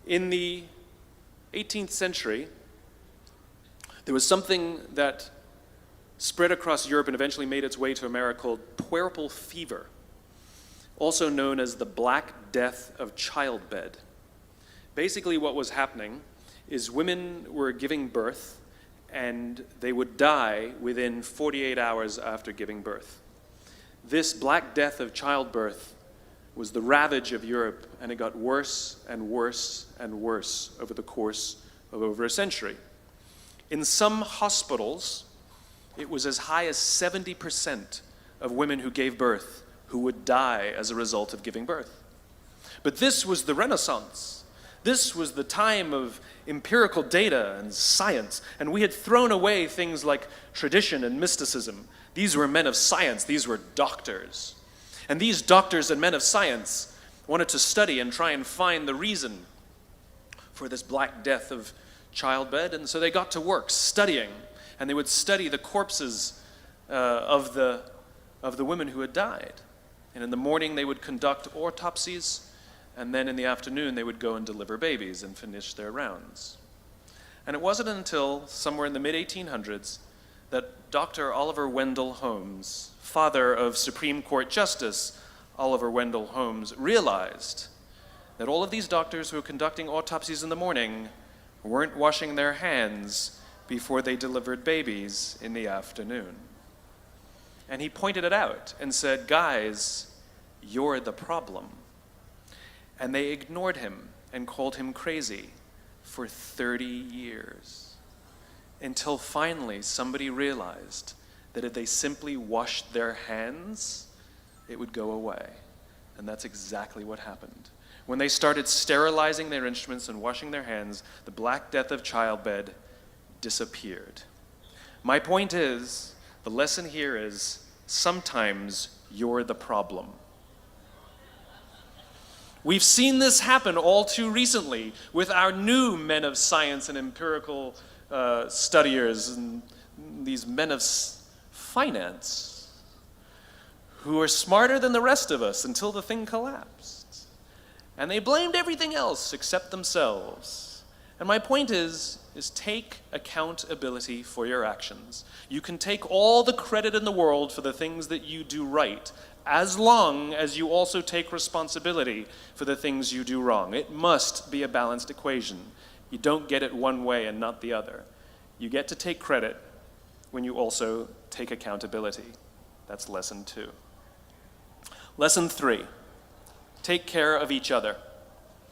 In the 18th century, there was something that spread across Europe and eventually made its way to America called puerperal fever, also known as the Black Death of Childbed. Basically what was happening is women were giving birth and they would die within 48 hours after giving birth. This Black Death of childbirth was the ravage of Europe, and it got worse and worse and worse over the course of over a century. In some hospitals, it was as high as 70% of women who gave birth who would die as a result of giving birth. But this was the Renaissance. This was the time of empirical data and science, and we had thrown away things like tradition and mysticism. These were men of science, these were doctors. And these doctors and men of science wanted to study and try and find the reason for this Black Death of childbed, and so they got to work studying, and they would study the corpses of the women who had died. And in the morning they would conduct autopsies, and then in the afternoon they would go and deliver babies and finish their rounds. And it wasn't until somewhere in the mid-1800s that Dr. Oliver Wendell Holmes, father of Supreme Court Justice Oliver Wendell Holmes, realized that all of these doctors who were conducting autopsies in the morning weren't washing their hands before they delivered babies in the afternoon. And he pointed it out and said, "Guys, you're the problem." And they ignored him and called him crazy for 30 years, until finally somebody realized that if they simply washed their hands, it would go away. And that's exactly what happened. When they started sterilizing their instruments and washing their hands, the Black Death of childbed disappeared. My point is, the lesson here is, sometimes you're the problem. We've seen this happen all too recently with our new men of science and empirical studiers and these men of finance who are smarter than the rest of us until the thing collapsed. And they blamed everything else except themselves. And my point is take accountability for your actions. You can take all the credit in the world for the things that you do right, as long as you also take responsibility for the things you do wrong. It must be a balanced equation. You don't get it one way and not the other. You get to take credit when you also take accountability. That's lesson 2. Lesson 3, take care of each other.